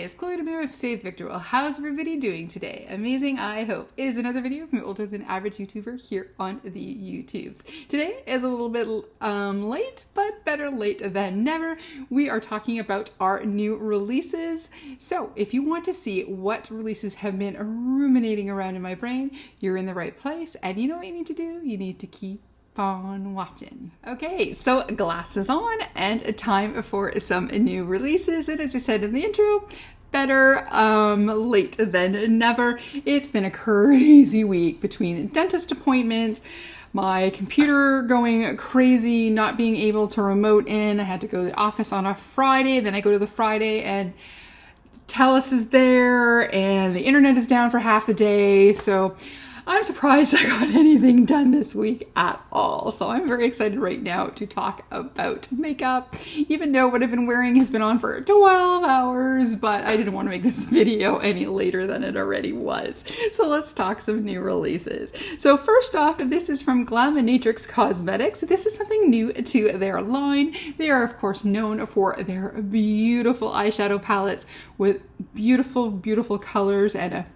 is Chloe Demure of Save Victor. Well, how's everybody doing today? Amazing, I hope. It is another video from Older Than Average YouTuber here on the YouTubes. Today is a little bit late, but better late than never. We are talking about our new releases. So if you want to see what releases have been ruminating around in my brain, you're in the right place. And you know what you need to do? You need to keep on watching. Okay, so glasses on and time for some new releases. And as I said in the intro, better late than never. It's been a crazy week between dentist appointments, my computer going crazy, not being able to remote in. I had to go to the office on a Friday, then I go to the Friday and TELUS is there and the internet is down for half the day. So I'm surprised I got anything done this week at all. So I'm very excited right now to talk about makeup, even though what I've been wearing has been on for 12 hours, but I didn't want to make this video any later than it already was. So let's talk some new releases. So first off, this is from Glaminatrix Cosmetics. This is something new to their line. They are of course known for their beautiful eyeshadow palettes with beautiful, beautiful colors and a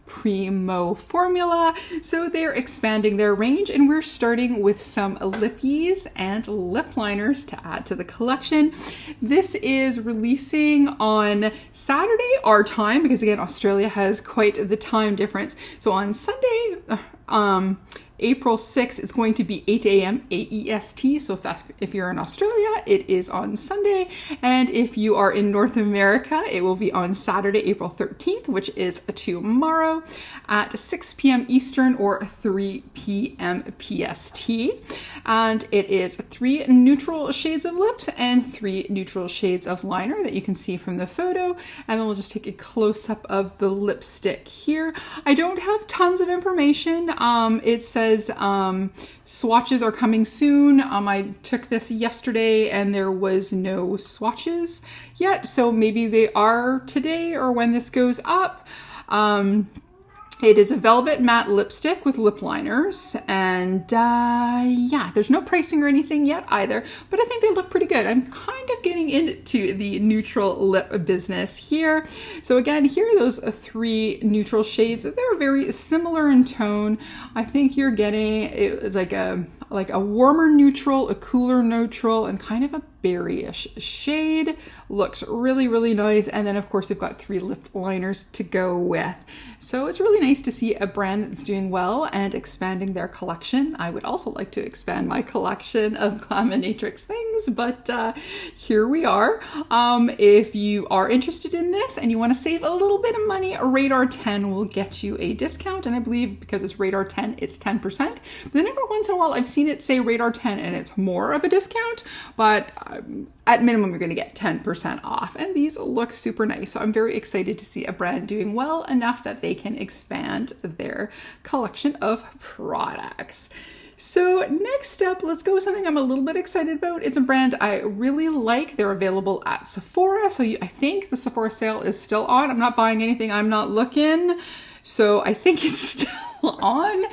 primo formula. So they're expanding their range and we're starting with some lippies and lip liners to add to the collection. This is releasing on Saturday our time because again Australia has quite the time difference. So on Sunday April 6th, it's going to be 8 a.m. AEST. So if you're in Australia, it is on Sunday. And if you are in North America, it will be on Saturday, April 13th, which is tomorrow at 6 p.m. Eastern or 3 p.m. PST. And it is 3 neutral shades of lips and 3 neutral shades of liner that you can see from the photo. And then we'll just take a close-up of the lipstick here. I don't have tons of information. It says swatches are coming soon. I took this yesterday and there was no swatches yet, so maybe they are today or when this goes up. It is a velvet matte lipstick with lip liners and yeah, there's no pricing or anything yet either, but I think they look pretty good. I'm kind of getting into the neutral lip business here. So again, here are those 3 neutral shades. They're very similar in tone. I think you're getting, it's like a warmer neutral, a cooler neutral, and kind of a berryish shade. Looks really, really nice. And then of course they've got 3 lip liners to go with. So it's really nice to see a brand that's doing well and expanding their collection. I would also like to expand my collection of Glaminatrix things, but here we are. If you are interested in this and you want to save a little bit of money, Radar 10 will get you a discount. And I believe because it's Radar 10, it's 10%. But then every once in a while I've seen it say Radar 10 and it's more of a discount, but at minimum you're going to get 10% off. And these look super nice. So I'm very excited to see a brand doing well enough that they can expand their collection of products. So next up, let's go with something I'm a little bit excited about. It's a brand I really like. They're available at Sephora. So I think the Sephora sale is still on. I'm not buying anything. I'm not looking. So I think it's still on.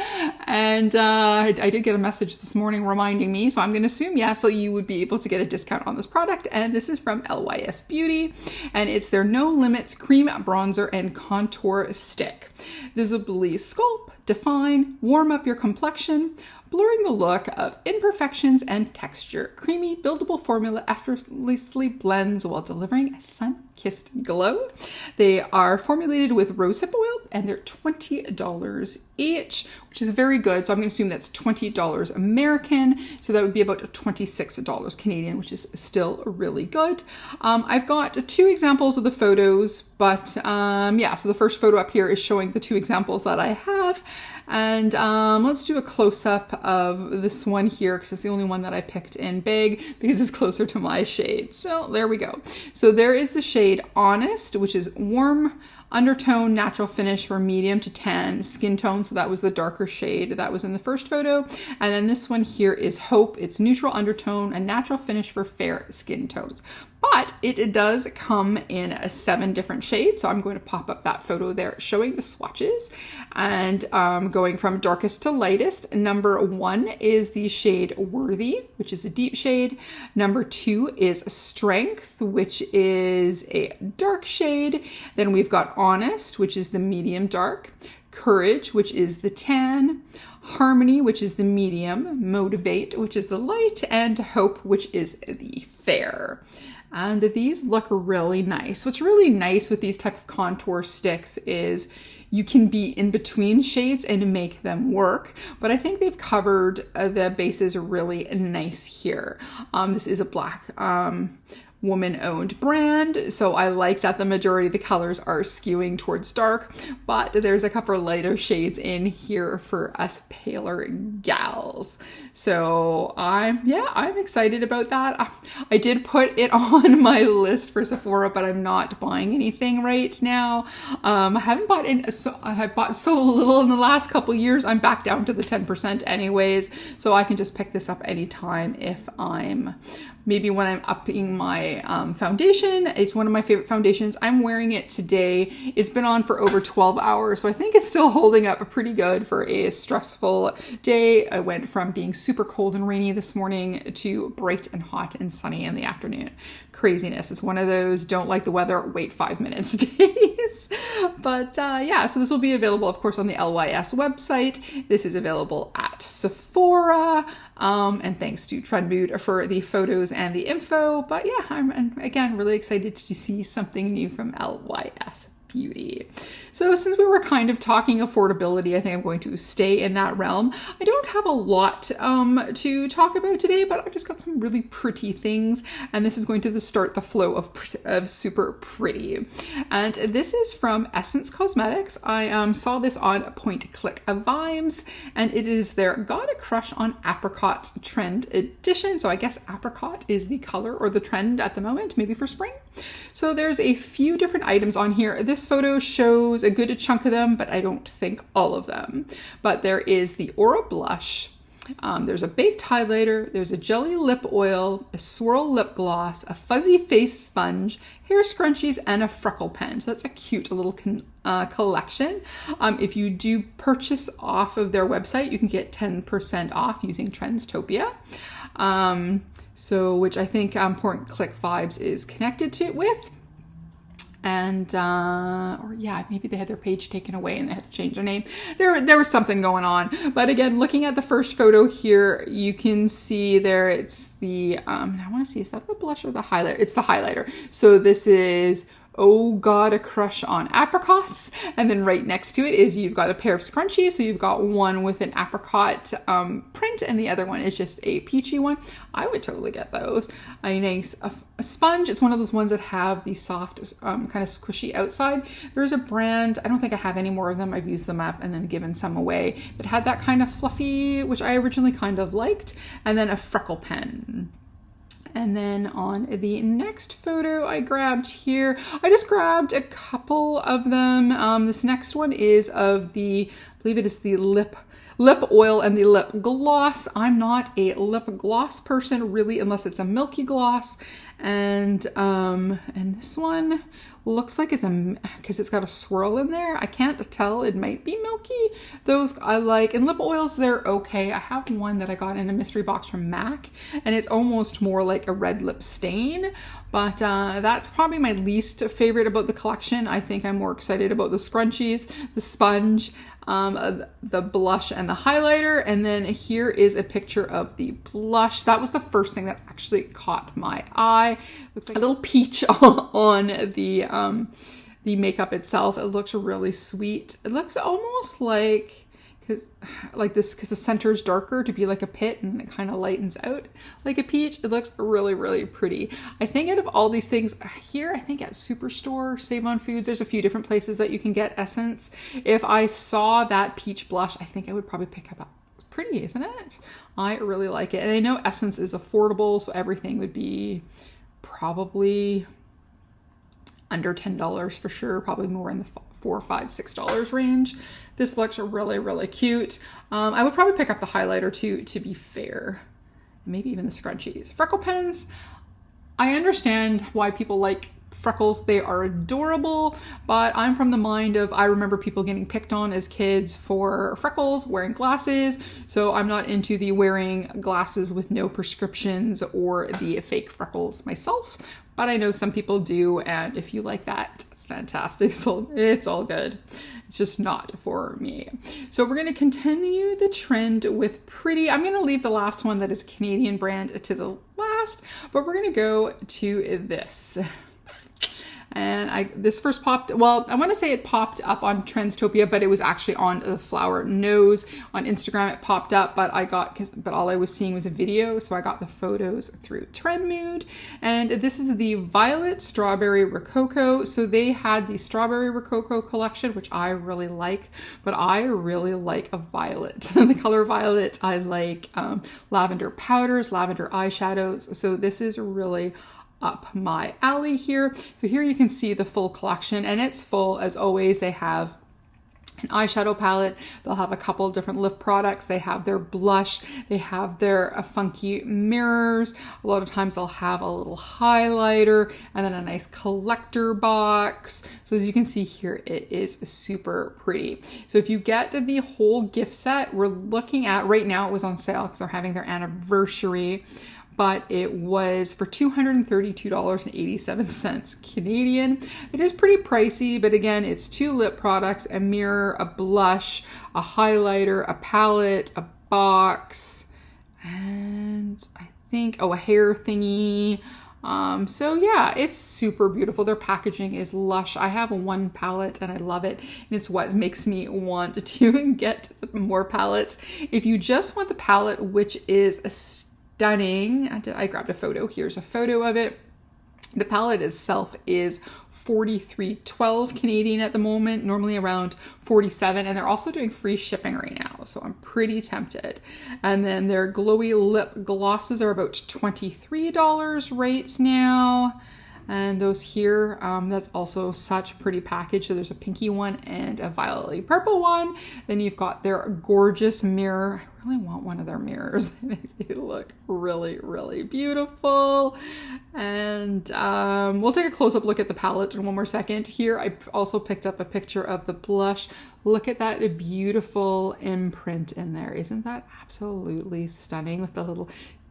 And I did get a message this morning reminding me. So I'm going to assume, yeah, so you would be able to get a discount on this product. And this is from LYS Beauty. And it's their No Limits Cream Bronzer and Contour Stick. Visibly sculpt, define, warm up your complexion, blurring the look of imperfections and texture. Creamy, buildable formula effortlessly blends while delivering a sun-kissed glow. They are formulated with rosehip oil and they're $20 each, which is very good. So I'm going to assume that's $20 American. So that would be about $26 Canadian, which is still really good. I've got 2 examples of the photos, but yeah, so the first photo up here is showing the 2 examples that I have. And let's do a close-up of this one here because it's the only one that I picked in big because it's closer to my shade. So there we go. So there is the shade Honest, which is warm undertone natural finish for medium to tan skin tone. So that was the darker shade that was in the first photo. And then this one here is Hope. It's neutral undertone and natural finish for fair skin tones. But it does come in 7 different shades. So I'm going to pop up that photo there showing the swatches. And going from darkest to lightest, number 1 is the shade Worthy, which is a deep shade. Number 2 is Strength, which is a dark shade. Then we've got Honest, which is the medium dark. Courage, which is the tan. Harmony, which is the medium. Motivate, which is the light. And Hope, which is the fair. And these look really nice. What's really nice with these type of contour sticks is you can be in between shades and make them work. But I think they've covered the bases really nice here. This is a black woman-owned brand, so I like that the majority of the colors are skewing towards dark, but there's a couple lighter shades in here for us paler gals. So I'm excited about that. I did put it on my list for Sephora, but I'm not buying anything right now. I haven't bought in, so I have bought so little in the last couple years. I'm back down to the 10% anyways, so I can just pick this up anytime if maybe when I'm upping my foundation. It's one of my favorite foundations. I'm wearing it today. It's been on for over 12 hours, so I think it's still holding up pretty good for a stressful day. I went from being super cold and rainy this morning to bright and hot and sunny in the afternoon. Craziness. It's one of those don't like the weather, wait 5 minutes days. But yeah, so this will be available, of course, on the LYS website. This is available at Sephora. And thanks to Trendmood for the photos and the info. But yeah, I'm again really excited to see something new from LYS Beauty. So since we were kind of talking affordability, I think I'm going to stay in that realm. I don't have a lot to talk about today, but I've just got some really pretty things, and this is going to start the flow of super pretty. And this is from Essence Cosmetics. I saw this on Point Click Vibes, and it is their Got a Crush on Apricots Trend Edition. So I guess apricot is the color or the trend at the moment, maybe for spring. So there's a few different items on here. This photo shows a good chunk of them, but I don't think all of them. But there is the Aura Blush. There's a baked highlighter, there's a jelly lip oil, a swirl lip gloss, a fuzzy face sponge, hair scrunchies, and a freckle pen. So that's a cute little collection. If you do purchase off of their website, you can get 10% off using Trendstopia. Which I think Point Click Vibes is connected with. And, or yeah, maybe they had their page taken away and they had to change their name. There was something going on. But again, looking at the first photo here, you can see there it's the, I want to see, is that the blush or the highlighter? It's the highlighter. So this is Oh God, a Crush on Apricots. And then right next to it is you've got a pair of scrunchies. So you've got one with an apricot print and the other one is just a peachy one. I would totally get those. A nice a sponge. It's one of those ones that have the soft kind of squishy outside. There's a brand, I don't think I have any more of them. I've used them up and then given some away that had that kind of fluffy, which I originally kind of liked. And then a freckle pen. And then on the next photo I grabbed here, I just grabbed a couple of them. This next one is of the, I believe it is the lip oil and the lip gloss. I'm not a lip gloss person really, unless it's a milky gloss. And this one looks like it's because it's got a swirl in there. I can't tell. It might be milky. Those I like. And lip oils, they're okay. I have one that I got in a mystery box from MAC, and it's almost more like a red lip stain. But that's probably my least favorite about the collection. I think I'm more excited about the scrunchies, the sponge, the blush, and the highlighter. And then here is a picture of the blush. That was the first thing that actually caught my eye. Looks like a little peach on the makeup itself. It looks really sweet. It looks almost like because the center is darker to be like a pit, and it kind of lightens out like a peach. It looks really, really pretty. I think out of all these things here, I think at Superstore, Save on Foods, there's a few different places that you can get Essence. If I saw that peach blush, I think I would probably pick up. It's pretty, isn't it? I really like it. And I know Essence is affordable, so everything would be probably under $10 for sure, probably more in the $4, $5, $6 range. This looks really, really cute. I would probably pick up the highlighter too, to be fair. Maybe even the scrunchies. Freckle pens. I understand why people like freckles. They are adorable, but I'm from the mind of, I remember people getting picked on as kids for freckles, wearing glasses, so I'm not into the wearing glasses with no prescriptions or the fake freckles myself, but I know some people do, and if you like that, that's fantastic. So it's all good. It's just not for me. So we're going to continue the trend with pretty. I'm going to leave the last one that is Canadian brand to the last, but we're going to go to this. And this first popped, well, I want to say it popped up on Trendstopia, but it was actually on the Flower Nose. On Instagram it popped up, but all I was seeing was a video, so I got the photos through Trendmood. And this is the Violet Strawberry Rococo. So they had the Strawberry Rococo collection, which I really like, but I really like a violet. The color violet. I like lavender powders, lavender eyeshadows. So this is really up my alley here. So here you can see the full collection, and it's full as always. They have an eyeshadow palette, they'll have a couple of different lip products, they have their blush, they have their funky mirrors, a lot of times they'll have a little highlighter, and then a nice collector box. So as you can see here, it is super pretty. So if you get the whole gift set, we're looking at, right now it was on sale because they're having their anniversary, but it was for $232.87 Canadian. It is pretty pricey, but again, it's 2 lip products, a mirror, a blush, a highlighter, a palette, a box, and I think, a hair thingy. So yeah, it's super beautiful. Their packaging is lush. I have one palette and I love it. And it's what makes me want to get more palettes. If you just want the palette, which is a stunning. I grabbed a photo. Here's a photo of it. The palette itself is $43.12 Canadian at the moment, normally around $47, and they're also doing free shipping right now, so I'm pretty tempted. And then their glowy lip glosses are about $23 right now. And those here, that's also such a pretty package. So there's a pinky one and a violet-y purple one. Then you've got their gorgeous mirror. I really want one of their mirrors. They look really, really beautiful. And we'll take a close-up look at the palette in one more second. Here, I also picked up a picture of the blush. Look at that beautiful imprint in there. Isn't that absolutely stunning with the little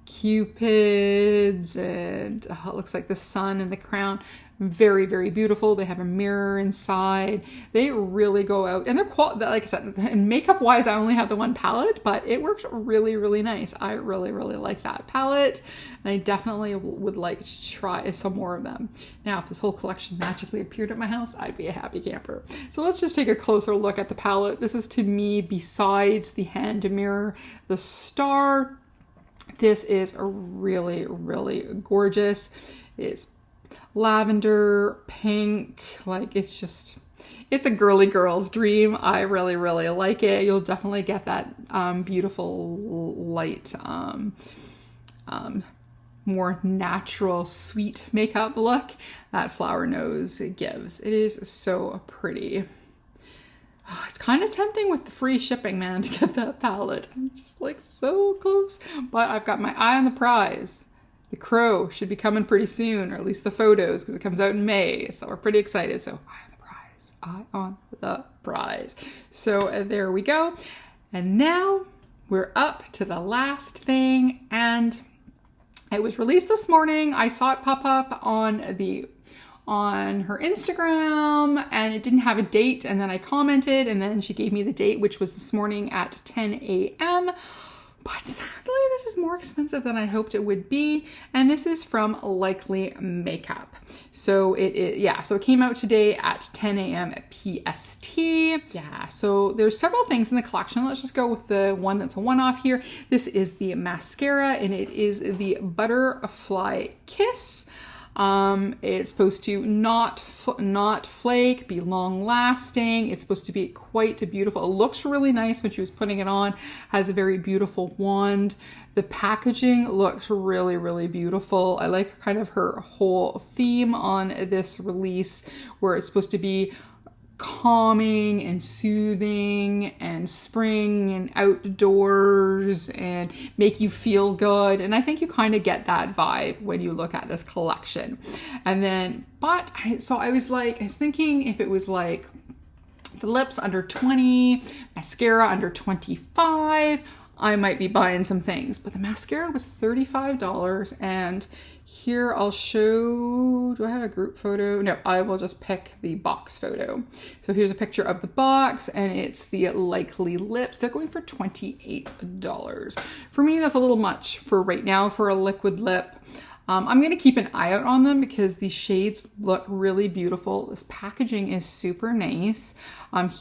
cupids, and it looks like the sun and the crown. Very, very beautiful. They have a mirror inside. They really go out, and they're like I said, makeup wise, I only have the one palette, but it works really, really nice. I really, really like that palette, and I definitely would like to try some more of them. Now, if this whole collection magically appeared at my house, I'd be a happy camper. So let's just take a closer look at the palette. This is, to me, besides the hand mirror, the star. This is really, really gorgeous. It's lavender, pink, like it's a girly girl's dream. I really, really like it. You'll definitely get that beautiful light, more natural, sweet makeup look that Flower Nose gives. It is so pretty. Oh, it's kind of tempting with the free shipping, man, to get that palette. I'm just like so close. But I've got my eye on the prize. The Crow should be coming pretty soon, or at least the photos, because it comes out in May. So we're pretty excited. So eye on the prize. Eye on the prize. So there we go. And now we're up to the last thing. And it was released this morning. I saw it pop up on her Instagram, and it didn't have a date, and then I commented, and then she gave me the date, which was this morning at 10 a.m. But sadly, this is more expensive than I hoped it would be, and this is from Likely Makeup. So so it came out today at 10 a.m. at PST. Yeah, so there's several things in the collection. Let's just go with the one that's a one-off here. This is the mascara, and it is the Butterfly Kiss. It's supposed to not flake, be long lasting. It's supposed to be quite beautiful. It looks really nice when she was putting it on. Has a very beautiful wand. The packaging looks really, really beautiful. I like kind of her whole theme on this release, where it's supposed to be calming and soothing and spring and outdoors and make you feel good. And I think you kind of get that vibe when you look at this collection. And then, I was thinking if it was like the lips under 20, mascara under 25, I might be buying some things. But the mascara was $35, and here I'll show, do I have a group photo? No, I will just pick the box photo. So here's a picture of the box, and it's the Likely lips. They're going for $28. For me, that's a little much for right now for a liquid lip. I'm going to keep an eye out on them because these shades look really beautiful. This packaging is super nice.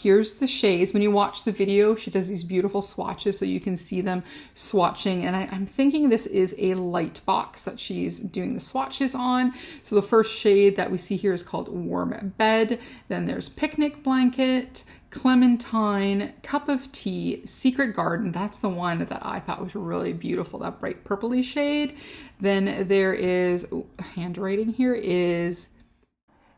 Here's the shades. When you watch the video, she does these beautiful swatches so you can see them swatching. And I'm thinking this is a light box that she's doing the swatches on. So the first shade that we see here is called Warm Bed. Then there's Picnic Blanket, Clementine, Cup of Tea, Secret Garden. That's the one that I thought was really beautiful, that bright purpley shade. Then there is, handwriting here is,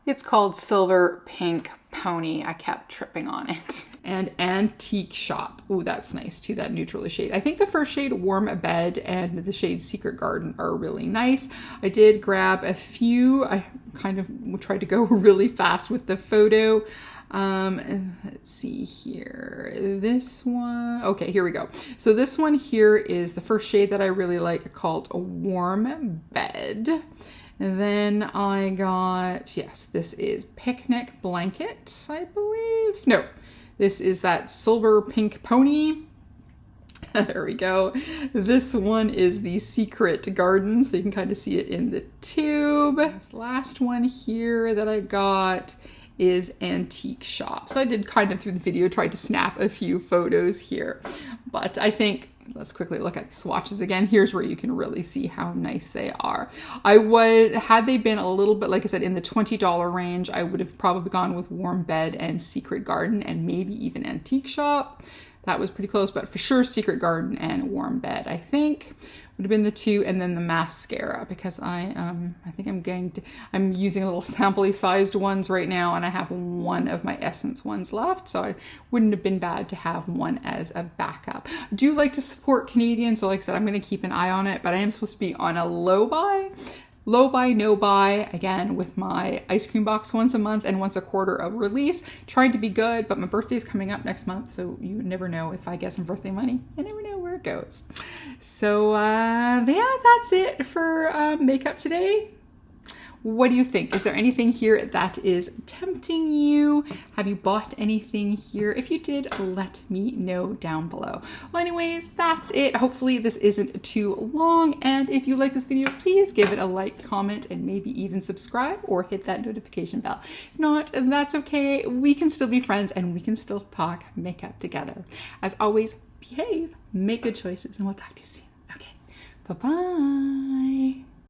it's called Silver Pink Pony. I kept tripping on it. And Antique Shop. Ooh, that's nice too, that neutrally shade. I think the first shade, Warm Bed, and the shade Secret Garden are really nice. I did grab a few. I kind of tried to go really fast with the photo. Let's see here. This one. Okay, here we go. So this one here is the first shade that I really like, called a Warm Bed. And then I got, yes, this is Picnic Blanket, I believe. No, this is that Silver Pink Pony. There we go. This one is the Secret Garden, so you can kind of see it in the tube. This last one here that I got is Antique Shop. So I did kind of through the video tried to snap a few photos here, but I think let's quickly look at the swatches again. Here's where you can really see how nice they are. Had they been a little bit, like I said, in the $20 range, I would have probably gone with Warm Bed and Secret Garden and maybe even Antique Shop. That was pretty close, but for sure Secret Garden and Warm Bed, I think, would have been the two, and then the mascara, because I think I'm using a little sample sized ones right now, and I have one of my Essence ones left, so it wouldn't have been bad to have one as a backup. I do like to support Canadian, so like I said, I'm going to keep an eye on it, but I am supposed to be on a low buy, no buy, again, with my ice cream box once a month and once a quarter of release. Trying to be good, but my birthday's coming up next month, so you never know if I get some birthday money. I never know where it goes. So yeah, that's it for makeup today. What do you think? Is there anything here that is tempting you? Have you bought anything here? If you did, let me know down below. Well, anyways, that's it. Hopefully this isn't too long. And if you like this video, please give it a like, comment, and maybe even subscribe or hit that notification bell. If not, that's okay. We can still be friends and we can still talk makeup together. As always, behave, make good choices, and we'll talk to you soon. Okay, bye-bye.